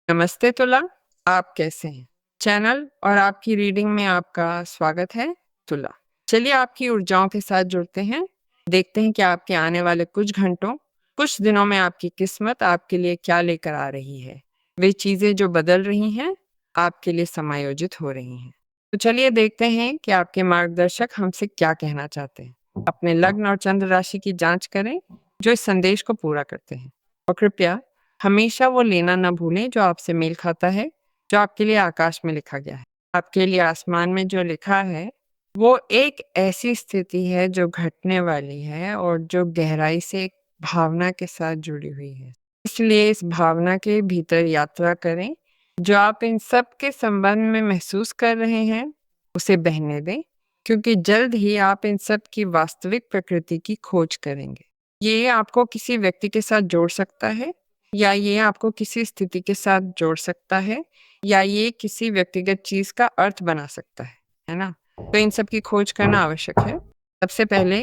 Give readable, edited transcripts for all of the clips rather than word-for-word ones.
नमस्ते तुला, आप कैसे हैं? चैनल और आपकी रीडिंग में आपका स्वागत है तुला। चलिए आपकी ऊर्जाओं के साथ जुड़ते हैं। देखते हैं कि आपके आने वाले कुछ घंटों, कुछ दिनों में आपकी किस्मत आपके लिए क्या लेकर आ रही है। वे चीज़ें जो बदल रही हैं, आपके लिए समायोजित हो रही हैं। तो चलिए देखते हैं कि आपके मार्गदर्शक हमसे क्या कहना चाहते हैं। अपने लग्न और चंद्र राशि की जाँच करें, जो इस संदेश को पूरा करते हैं। और कृपया हमेशा वो लेना ना भूलें जो आपसे मेल खाता है, जो आपके लिए आकाश में लिखा गया है। आपके लिए आसमान में जो लिखा है, वो एक ऐसी स्थिति है जो घटने वाली है और जो गहराई से एक भावना के साथ जुड़ी हुई है। इसलिए इस भावना के भीतर यात्रा करें। जो आप इन सब के संबंध में महसूस कर रहे हैं, उसे बहने दें, क्योंकि जल्द ही आप इन सब की वास्तविक प्रकृति की खोज करेंगे। ये आपको किसी व्यक्ति के साथ जोड़ सकता है, या ये आपको किसी स्थिति के साथ जोड़ सकता है, या ये किसी व्यक्तिगत चीज का अर्थ बना सकता है ना? तो इन सब की खोज करना आवश्यक है। सबसे पहले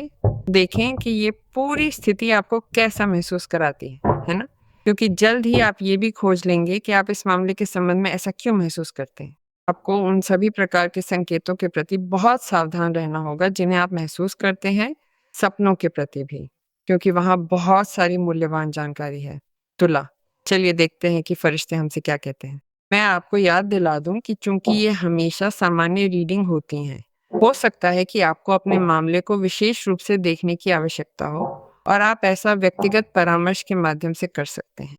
देखें कि ये पूरी स्थिति आपको कैसा महसूस कराती है ना? क्योंकि जल्द ही आप ये भी खोज लेंगे कि आप इस मामले के संबंध में ऐसा क्यों महसूस करते हैं। आपको उन सभी प्रकार के संकेतों के प्रति बहुत सावधान रहना होगा जिन्हें आप महसूस करते हैं, सपनों के प्रति भी, क्योंकि वहां बहुत सारी मूल्यवान जानकारी है। तुला, चलिए देखते हैं कि फरिश्ते हमसे क्या कहते हैं। मैं आपको याद दिला दूं कि चूंकि ये हमेशा सामान्य रीडिंग होती हैं, हो सकता है कि आपको अपने मामले को विशेष रूप से देखने की आवश्यकता हो और आप ऐसा व्यक्तिगत परामर्श के माध्यम से कर सकते हैं।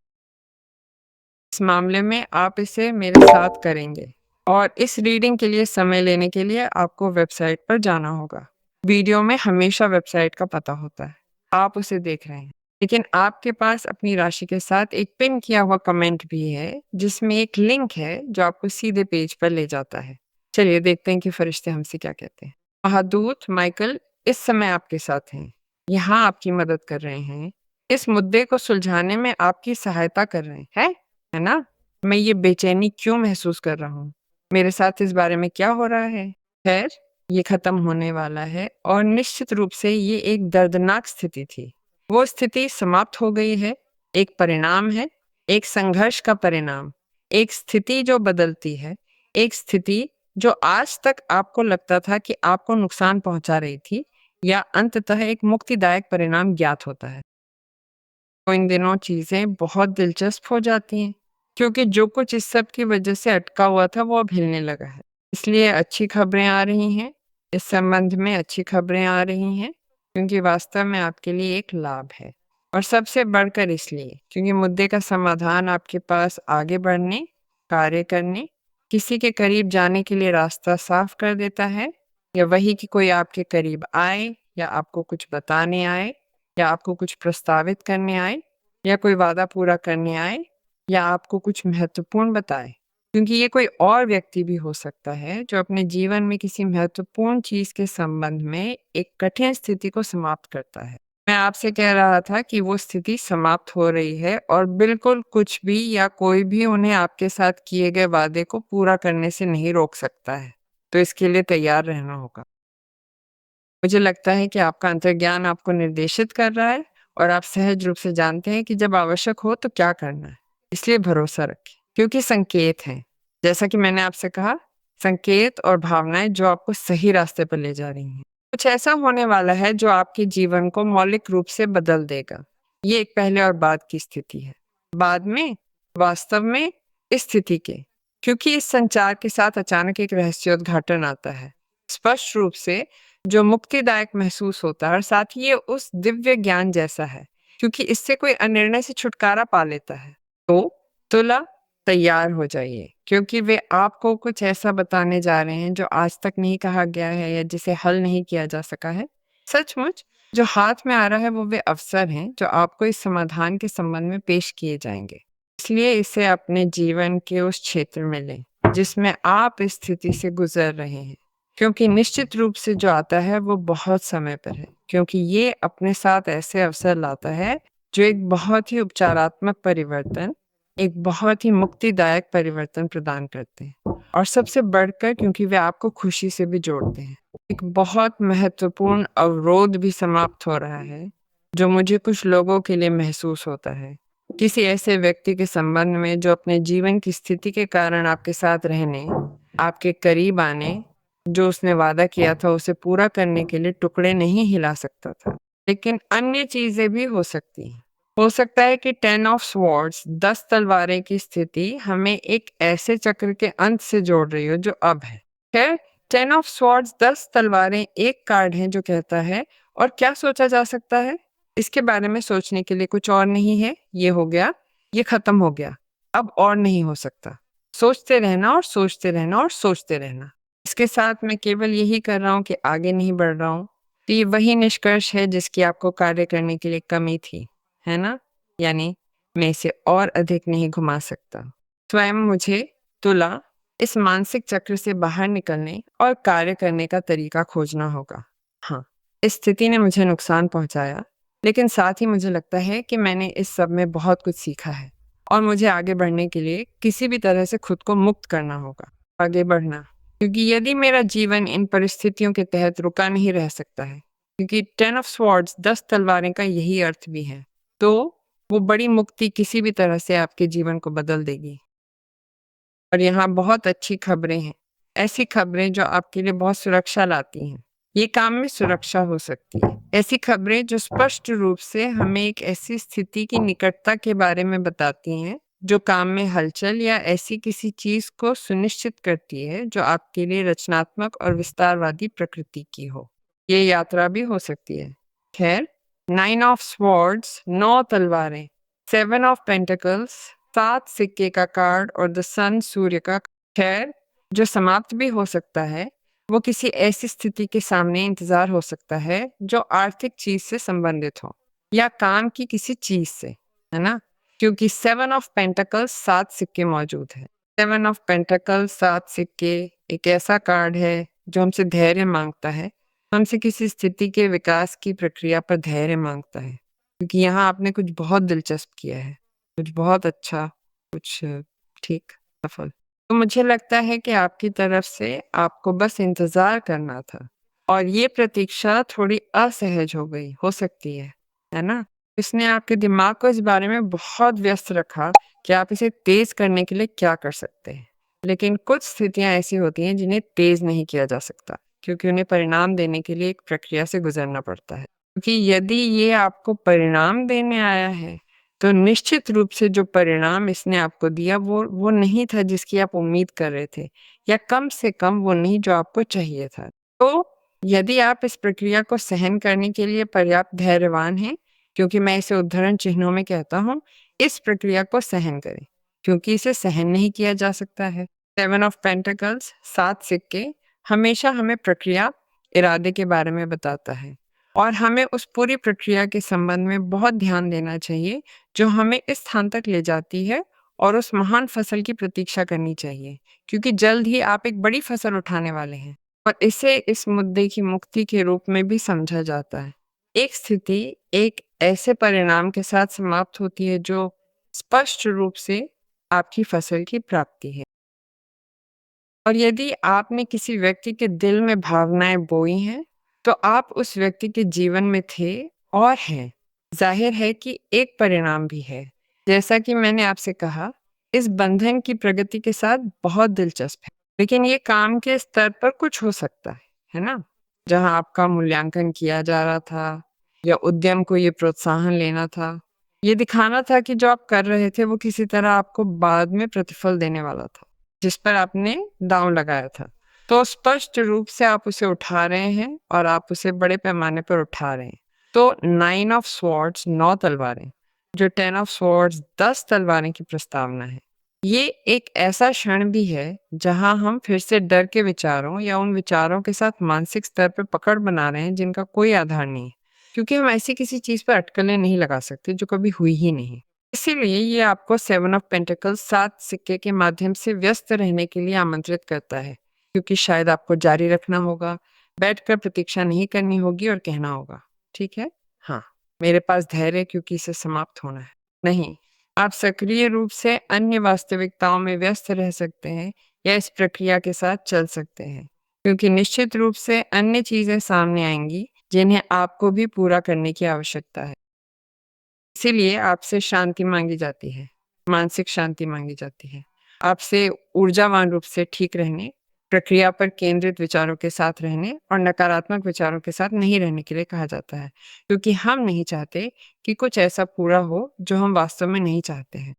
इस मामले में आप इसे मेरे साथ करेंगे और इस रीडिंग के लिए समय लेने के लिए आपको वेबसाइट पर जाना होगा। वीडियो में हमेशा वेबसाइट का पता होता है, आप उसे देख रहे हैं, लेकिन आपके पास अपनी राशि के साथ एक पिन किया हुआ कमेंट भी है जिसमें एक लिंक है जो आपको सीधे पेज पर ले जाता है। चलिए देखते हैं कि फरिश्ते हमसे क्या कहते हैं। महादूत माइकल इस समय आपके साथ हैं, यहाँ आपकी मदद कर रहे हैं, इस मुद्दे को सुलझाने में आपकी सहायता कर रहे हैं, है ना? मैं ये बेचैनी क्यों महसूस कर रहा हूँ? मेरे साथ इस बारे में क्या हो रहा है? खैर, ये खत्म होने वाला है और निश्चित रूप से ये एक दर्दनाक स्थिति थी। वो स्थिति समाप्त हो गई है। एक परिणाम है, एक संघर्ष का परिणाम, एक स्थिति जो बदलती है, एक स्थिति जो आज तक आपको लगता था कि आपको नुकसान पहुंचा रही थी, या अंततः एक मुक्तिदायक परिणाम ज्ञात होता है। तो इन दिनों चीजें बहुत दिलचस्प हो जाती हैं, क्योंकि जो कुछ इस सब की वजह से अटका हुआ था वो अब हिलने लगा है। इसलिए अच्छी खबरें आ रही हैं, इस संबंध में अच्छी खबरें आ रही हैं, क्योंकि वास्तव में आपके लिए एक लाभ है। और सबसे बढ़कर इसलिए क्योंकि मुद्दे का समाधान आपके पास आगे बढ़ने, कार्य करने, किसी के करीब जाने के लिए रास्ता साफ कर देता है, या वही कि कोई आपके करीब आए, या आपको कुछ बताने आए, या आपको कुछ प्रस्तावित करने आए, या कोई वादा पूरा करने आए, या आपको कुछ महत्वपूर्ण बताए। क्योंकि ये कोई और व्यक्ति भी हो सकता है जो अपने जीवन में किसी महत्वपूर्ण चीज के संबंध में एक कठिन स्थिति को समाप्त करता है। मैं आपसे कह रहा था कि वो स्थिति समाप्त हो रही है और बिल्कुल कुछ भी या कोई भी उन्हें आपके साथ किए गए वादे को पूरा करने से नहीं रोक सकता है। तो इसके लिए तैयार रहना होगा। मुझे लगता है कि आपका अंतर्ज्ञान आपको निर्देशित कर रहा है और आप सहज रूप से जानते हैं कि जब आवश्यक हो तो क्या करना है। इसलिए भरोसा रखें, क्योंकि संकेत हैं, जैसा कि मैंने आपसे कहा, संकेत और भावनाएं जो आपको सही रास्ते पर ले जा रही हैं। कुछ ऐसा होने वाला है जो आपके जीवन को मौलिक रूप से बदल देगा। ये एक पहले और बाद की स्थिति है। बाद में, वास्तव में, इस स्थिति के, क्योंकि इस संचार के साथ अचानक एक रहस्योद्घाटन आता है, स्पष्ट रूप से, जो मुक्तिदायक महसूस होता है और साथ ही ये उस दिव्य ज्ञान जैसा है, क्योंकि इससे कोई अनिर्णय से छुटकारा पा लेता है। तो तुला, तैयार हो जाइए, क्योंकि वे आपको कुछ ऐसा बताने जा रहे हैं जो आज तक नहीं कहा गया है या जिसे हल नहीं किया जा सका है। सचमुच जो हाथ में आ रहा है वो वे अवसर हैं जो आपको इस समाधान के संबंध में पेश किए जाएंगे। इसलिए इसे अपने जीवन के उस क्षेत्र में लें जिसमें आप इस स्थिति से गुजर रहे हैं, क्योंकि निश्चित रूप से जो आता है वो बहुत समय पर है, क्योंकि ये अपने साथ ऐसे अवसर लाता है जो एक बहुत ही उपचारात्मक परिवर्तन, एक बहुत ही मुक्तिदायक परिवर्तन प्रदान करते हैं, और सबसे बढ़कर क्योंकि वे आपको खुशी से भी जोड़ते हैं। एक बहुत महत्वपूर्ण अवरोध भी समाप्त हो रहा है जो मुझे कुछ लोगों के लिए महसूस होता है, किसी ऐसे व्यक्ति के संबंध में जो अपने जीवन की स्थिति के कारण आपके साथ रहने, आपके करीब आने, जो उसने वादा किया था उसे पूरा करने के लिए टुकड़े नहीं हिला सकता था। लेकिन अन्य चीजें भी हो सकती हैं। हो सकता है कि 10 ऑफ स्वॉर्ड्स 10 तलवारें की स्थिति हमें एक ऐसे चक्र के अंत से जोड़ रही हो जो अब है। खैर, 10 ऑफ स्वॉर्ड्स 10 तलवारें एक कार्ड है जो कहता है और क्या सोचा जा सकता है, इसके बारे में सोचने के लिए कुछ और नहीं है। ये हो गया, ये खत्म हो गया, अब और नहीं हो सकता। सोचते रहना और सोचते रहना और सोचते रहना। इसके साथ मैं केवल यही कर रहा हूँ कि आगे नहीं बढ़ रहा हूँ। तो ये वही निष्कर्ष है जिसकी आपको कार्य करने के लिए कमी थी, है ना? यानी मैं इसे और अधिक नहीं घुमा सकता। स्वयं मुझे तुला इस मानसिक चक्र से बाहर निकलने और कार्य करने का तरीका खोजना होगा। हाँ, इस स्थिति ने मुझे नुकसान पहुंचाया, लेकिन साथ ही मुझे लगता है कि मैंने इस सब में बहुत कुछ सीखा है और मुझे आगे बढ़ने के लिए किसी भी तरह से खुद को मुक्त करना होगा। आगे बढ़ना, क्योंकि यदि मेरा जीवन इन परिस्थितियों के तहत रुका नहीं रह सकता है, क्योंकि 10 ऑफ स्वॉर्ड्स 10 तलवारें का यही अर्थ भी है, तो वो बड़ी मुक्ति किसी भी तरह से आपके जीवन को बदल देगी। और यहाँ बहुत अच्छी खबरें हैं, ऐसी खबरें जो आपके लिए बहुत सुरक्षा लाती हैं। ये काम में सुरक्षा हो सकती है। ऐसी खबरें जो स्पष्ट रूप से हमें एक ऐसी स्थिति की निकटता के बारे में बताती हैं जो काम में हलचल या ऐसी किसी चीज को सुनिश्चित करती है जो आपके लिए रचनात्मक और विस्तारवादी प्रकृति की हो। ये यात्रा भी हो सकती है। खैर, 9 ऑफ स्वॉर्ड्स 9 तलवारें, 7 ऑफ पेंटिकल्स 7 सिक्के का कार्ड और द सन सूर्य का। खैर, जो समाप्त भी हो सकता है वो किसी ऐसी स्थिति के सामने इंतजार हो सकता है जो आर्थिक चीज से संबंधित हो या काम की किसी चीज से, है ना? क्योंकि 7 ऑफ पेंटिकल्स 7 सिक्के मौजूद है। 7 ऑफ पेंटिकल्स 7 सिक्के एक ऐसा कार्ड है जो हमसे धैर्य मांगता है, हमसे किसी स्थिति के विकास की प्रक्रिया पर धैर्य मांगता है, क्योंकि यहाँ आपने कुछ बहुत दिलचस्प किया है, कुछ बहुत अच्छा, कुछ ठीक, सफल। तो मुझे लगता है कि आपकी तरफ से आपको बस इंतजार करना था और ये प्रतीक्षा थोड़ी असहज हो गई, हो सकती है ना? इसने आपके दिमाग को इस बारे में बहुत व्यस्त रखा कि आप इसे तेज करने के लिए क्या कर सकते हैं। लेकिन कुछ स्थितियां ऐसी होती हैं जिन्हें तेज नहीं किया जा सकता, क्योंकि उन्हें परिणाम देने के लिए एक प्रक्रिया से गुजरना पड़ता है। क्योंकि यदि ये आपको परिणाम देने आया है, तो निश्चित रूप से जो परिणाम इसने आपको दिया वो नहीं था जिसकी आप उम्मीद कर रहे थे, या कम से कम वो नहीं जो आपको चाहिए था। तो यदि आप इस प्रक्रिया को सहन करने के लिए पर्याप्त धैर्यवान हैं, क्योंकि मैं इसे उद्धरण चिन्हों में कहता हूँ, इस प्रक्रिया को सहन करें, क्योंकि इसे सहन नहीं किया जा सकता है। 7 ऑफ पेंटिकल्स 7 सिक्के हमेशा हमें प्रक्रिया, इरादे के बारे में बताता है और हमें उस पूरी प्रक्रिया के संबंध में बहुत ध्यान देना चाहिए जो हमें इस स्थान तक ले जाती है, और उस महान फसल की प्रतीक्षा करनी चाहिए, क्योंकि जल्द ही आप एक बड़ी फसल उठाने वाले हैं। और इसे इस मुद्दे की मुक्ति के रूप में भी समझा जाता है। एक स्थिति एक ऐसे परिणाम के साथ समाप्त होती है जो स्पष्ट रूप से आपकी फसल की प्राप्ति है। और यदि आपने किसी व्यक्ति के दिल में भावनाएं बोई हैं, तो आप उस व्यक्ति के जीवन में थे और हैं। जाहिर है कि एक परिणाम भी है। जैसा कि मैंने आपसे कहा, इस बंधन की प्रगति के साथ बहुत दिलचस्प है, लेकिन ये काम के स्तर पर कुछ हो सकता है ना? जहां आपका मूल्यांकन किया जा रहा था या उद्यम को ये प्रोत्साहन लेना था, ये दिखाना था कि जो आप कर रहे थे वो किसी तरह आपको बाद में प्रतिफल देने वाला था, जिस पर आपने दांव लगाया था। तो स्पष्ट रूप से आप उसे उठा रहे हैं और आप उसे बड़े पैमाने पर उठा रहे हैं। तो 9 ऑफ स्वॉर्ड्स 9 तलवारें, जो 10 ऑफ स्वॉर्ड्स 10 तलवारें की प्रस्तावना है, ये एक ऐसा क्षण भी है जहां हम फिर से डर के विचारों या उन विचारों के साथ मानसिक स्तर पर पकड़ बना रहे हैं जिनका कोई आधार नहीं है, क्योंकि हम ऐसी किसी चीज पर अटकलें नहीं लगा सकते जो कभी हुई ही नहीं। इसीलिए ये आपको 7 ऑफ पेंटिकल्स 7 सिक्के के माध्यम से व्यस्त रहने के लिए आमंत्रित करता है, क्योंकि शायद आपको जारी रखना होगा, बैठकर प्रतीक्षा नहीं करनी होगी और कहना होगा, ठीक है, हाँ, मेरे पास धैर्य है क्योंकि इसे समाप्त होना है। नहीं, आप सक्रिय रूप से अन्य वास्तविकताओं में व्यस्त रह सकते हैं या इस प्रक्रिया के साथ चल सकते हैं, क्योंकि निश्चित रूप से अन्य चीजें सामने आएंगी जिन्हें आपको भी पूरा करने की आवश्यकता है। इसीलिए आपसे शांति माँगी जाती है, मानसिक शांति माँगी जाती है। आपसे ऊर्जावान रूप से ठीक रहने, प्रक्रिया पर केंद्रित विचारों के साथ रहने और नकारात्मक विचारों के साथ नहीं रहने के लिए कहा जाता है, क्योंकि हम नहीं चाहते कि कुछ ऐसा पूरा हो जो हम वास्तव में नहीं चाहते हैं।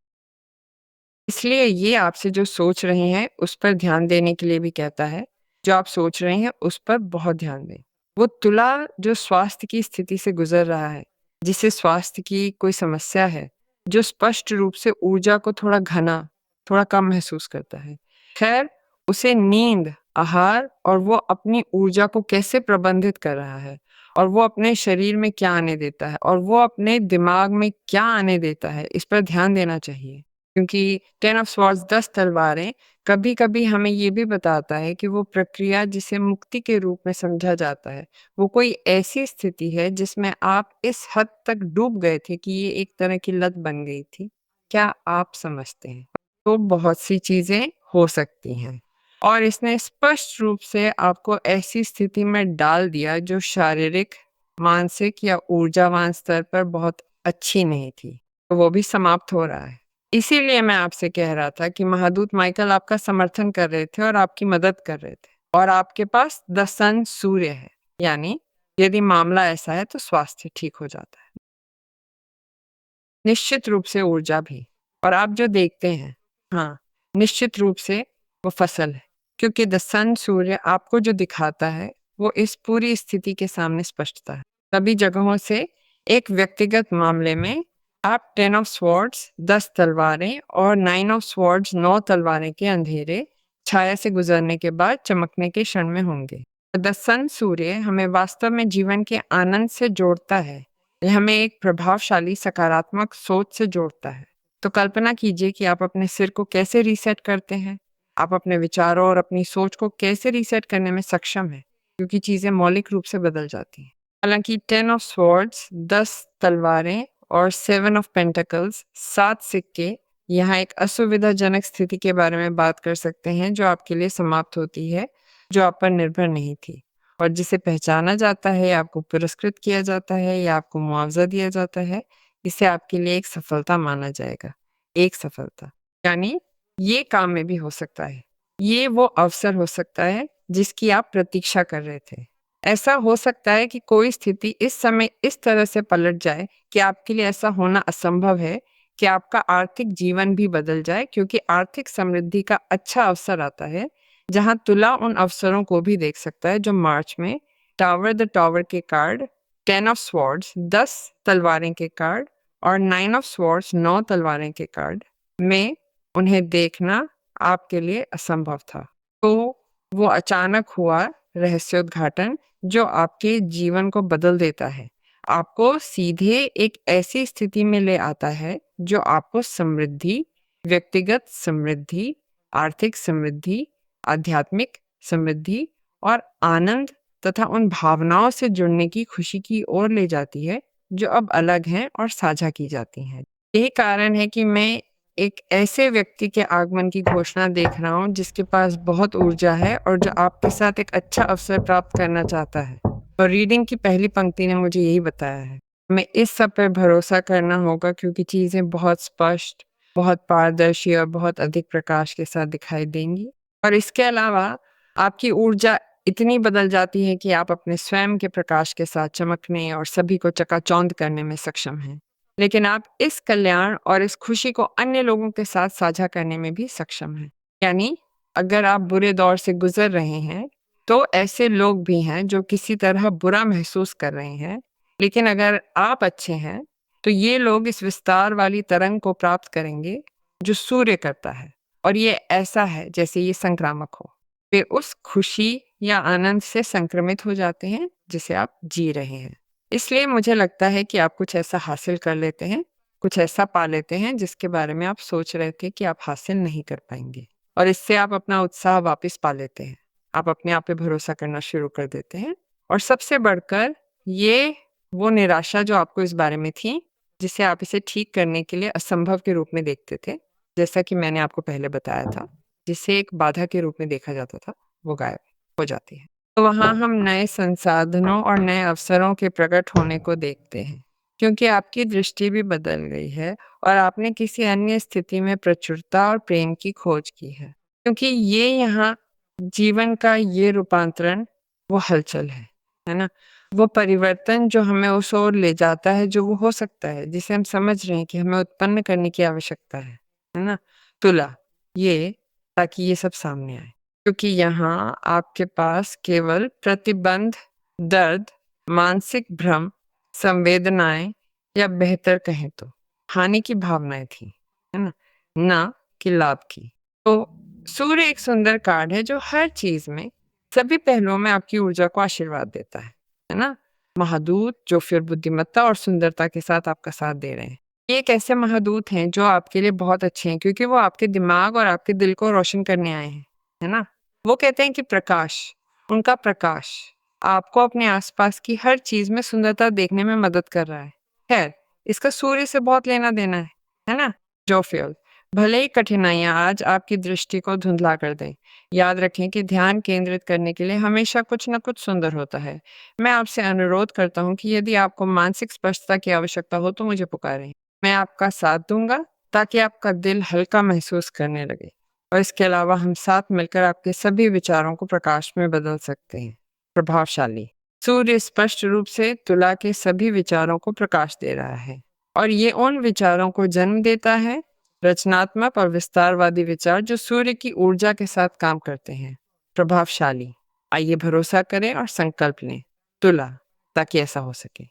इसलिए ये आपसे जो सोच रहे हैं, उस पर ध्यान देने के लिए भी कहता है। जो आप सोच रहे हैं, उस पर बहुत ध्यान दें। वो तुला जो स्वास्थ्य की स्थिति से गुज़र रहा है, जिसे स्वास्थ्य की कोई समस्या है, जो स्पष्ट रूप से ऊर्जा को थोड़ा घना, थोड़ा कम महसूस करता है। ख़ैर, उसे नींद, आहार और वो अपनी ऊर्जा को कैसे प्रबंधित कर रहा है और वो अपने शरीर में क्या आने देता है और वो अपने दिमाग में क्या आने देता है, इस पर ध्यान देना चाहिए। क्योंकि 10 ऑफ स्वॉर्ड्स 10 तलवारें कभी-कभी हमें ये भी बताता है कि वो प्रक्रिया जिसे मुक्ति के रूप में समझा जाता है, वो कोई ऐसी स्थिति है जिसमें आप इस हद तक डूब गए थे कि ये एक तरह की लत बन गई थी। क्या आप समझते हैं? तो बहुत सी चीज़ें हो सकती हैं और इसने स्पष्ट रूप से आपको ऐसी स्थिति में डाल दिया जो शारीरिक, मानसिक या ऊर्जावान स्तर पर बहुत अच्छी नहीं थी। तो वो भी समाप्त हो रहा है। इसीलिए मैं आपसे कह रहा था कि महादूत माइकल आपका समर्थन कर रहे थे और आपकी मदद कर रहे थे और आपके पास द सन सूर्य है, यानी यदि मामला ऐसा है तो स्वास्थ्य ठीक हो जाता है। निश्चित रूप से ऊर्जा भी। और आप जो देखते हैं, हाँ, निश्चित रूप से वो फसल है, क्योंकि द सन सूर्य आपको जो दिखाता है, वो इस पूरी स्थिति के सामने स्पष्टता है। सभी जगहों से एक व्यक्तिगत मामले में आप 10 ऑफ स्वॉर्ड्स 10 तलवारें और 9 ऑफ स्वॉर्ड्स 9 तलवारें के अंधेरे छाया से गुजरने के बाद चमकने के क्षण में होंगे। द सन सूर्य हमें वास्तव में जीवन के आनंद से जोड़ता है। यह हमें एक प्रभावशाली सकारात्मक सोच से जोड़ता है। तो कल्पना कीजिए कि आप अपने सिर को कैसे रीसेट करते हैं। आप अपने विचारों और अपनी सोच को कैसे रीसेट करने में सक्षम हैं, क्योंकि चीज़ें मौलिक रूप से बदल जाती हैं। हालांकि 10 ऑफ स्वॉर्ड्स 10 तलवारें और 7 ऑफ पेंटिकल्स 7 सिक्के यहाँ एक असुविधाजनक स्थिति के बारे में बात कर सकते हैं जो आपके लिए समाप्त होती है, जो आप पर निर्भर नहीं थी और जिसे पहचाना जाता है या आपको पुरस्कृत किया जाता है या आपको मुआवजा दिया जाता है, इसे आपके लिए एक सफलता माना जाएगा। एक सफलता यानी ये काम में भी हो सकता है। ये वो अवसर हो सकता है जिसकी आप प्रतीक्षा कर रहे थे। ऐसा हो सकता है कि कोई स्थिति इस समय इस तरह से पलट जाए कि आपके लिए ऐसा होना असंभव है कि आपका आर्थिक जीवन भी बदल जाए, क्योंकि आर्थिक समृद्धि का अच्छा अवसर आता है जहां तुला उन अवसरों को भी देख सकता है जो मार्च में टावर द टावर के कार्ड 10 ऑफ स्वॉर्ड्स 10 तलवारें के कार्ड और 9 ऑफ स्वॉर्ड्स 9 तलवारें के कार्ड में उन्हें देखना आपके लिए असंभव था। तो वो अचानक हुआ रहस्योद्घाटन जो आपके जीवन को बदल देता है, आपको सीधे एक ऐसी स्थिति में ले आता है जो आपको समृद्धि, व्यक्तिगत समृद्धि, आर्थिक समृद्धि, आध्यात्मिक समृद्धि और आनंद तथा उन भावनाओं से जुड़ने की खुशी की ओर ले जाती है जो अब अलग हैं और साझा की जाती हैं। यही कारण है कि मैं एक ऐसे व्यक्ति के आगमन की घोषणा देख रहा हूँ जिसके पास बहुत ऊर्जा है और जो आपके साथ एक अच्छा अवसर प्राप्त करना चाहता है। और रीडिंग की पहली पंक्ति ने मुझे यही बताया है। हमें इस सब पे भरोसा करना होगा क्योंकि चीज़ें बहुत स्पष्ट, बहुत पारदर्शी और बहुत अधिक प्रकाश के साथ दिखाई देंगी। और इसके अलावा आपकी ऊर्जा इतनी बदल जाती है कि आप अपने स्वयं के प्रकाश के साथ चमकने और सभी को चकाचौंध करने में सक्षम हैं। लेकिन आप इस कल्याण और इस खुशी को अन्य लोगों के साथ साझा करने में भी सक्षम हैं। यानी अगर आप बुरे दौर से गुजर रहे हैं, तो ऐसे लोग भी हैं जो किसी तरह बुरा महसूस कर रहे हैं। लेकिन अगर आप अच्छे हैं, तो ये लोग इस विस्तार वाली तरंग को प्राप्त करेंगे जो सूर्य करता है और ये ऐसा है जैसे ये संक्रामक हो। वे उस खुशी या आनंद से संक्रमित हो जाते हैं जिसे आप जी रहे हैं। इसलिए मुझे लगता है कि आप कुछ ऐसा हासिल कर लेते हैं, कुछ ऐसा पा लेते हैं जिसके बारे में आप सोच रहे थे कि आप हासिल नहीं कर पाएंगे और इससे आप अपना उत्साह वापस पा लेते हैं। आप अपने आप पे भरोसा करना शुरू कर देते हैं और सबसे बढ़कर ये वो निराशा जो आपको इस बारे में थी, जिसे आप इसे ठीक करने के लिए असंभव के रूप में देखते थे, जैसा कि मैंने आपको पहले बताया था, जिसे एक बाधा के रूप में देखा जाता था, वो गायब हो जाती है। तो वहाँ हम नए संसाधनों और नए अवसरों के प्रकट होने को देखते हैं, क्योंकि आपकी दृष्टि भी बदल गई है और आपने किसी अन्य स्थिति में प्रचुरता और प्रेम की खोज की है। क्योंकि ये यहाँ जीवन का ये रूपांतरण, वो हलचल है ना? वो परिवर्तन जो हमें उस ओर ले जाता है, जो वो हो सकता है, जिसे हम समझ रहे हैं कि हमें उत्पन्न करने की आवश्यकता है ना? तुला, ये ताकि ये सब सामने आए। क्योंकि यहाँ आपके पास केवल प्रतिबंध, दर्द, मानसिक भ्रम, संवेदनाएं या बेहतर कहें तो हानि की भावनाएं थी, है ना कि लाभ की। तो सूर्य एक सुंदर कार्ड है जो हर चीज में, सभी पहलुओं में आपकी ऊर्जा को आशीर्वाद देता है ना? महादूत जो फिर बुद्धिमत्ता और सुंदरता के साथ आपका साथ दे रहे हैं। ये एक ऐसे महादूत हैं जो आपके लिए बहुत अच्छे हैं, क्योंकि वो आपके दिमाग और आपके दिल को रोशन करने आए हैं, है ना? वो कहते हैं कि प्रकाश, उनका प्रकाश आपको अपने आसपास की हर चीज में सुंदरता देखने में मदद कर रहा है। खैर, इसका सूर्य से बहुत लेना देना है ना? जोफियल, भले ही कठिनाइयां आज आपकी दृष्टि को धुंधला कर दें, याद रखें कि ध्यान केंद्रित करने के लिए हमेशा कुछ न कुछ सुंदर होता है। मैं आपसे अनुरोध करता हूँ कि यदि आपको मानसिक स्पष्टता की आवश्यकता हो तो मुझे पुकारें। मैं आपका साथ दूंगा ताकि आपका दिल हल्का महसूस करने लगे। और इसके अलावा हम साथ मिलकर आपके सभी विचारों को प्रकाश में बदल सकते हैं। प्रभावशाली, सूर्य स्पष्ट रूप से तुला के सभी विचारों को प्रकाश दे रहा है और ये उन विचारों को जन्म देता है, रचनात्मक और विस्तारवादी विचार जो सूर्य की ऊर्जा के साथ काम करते हैं। प्रभावशाली, आइए भरोसा करें और संकल्प लें तुला, ताकि ऐसा हो सके।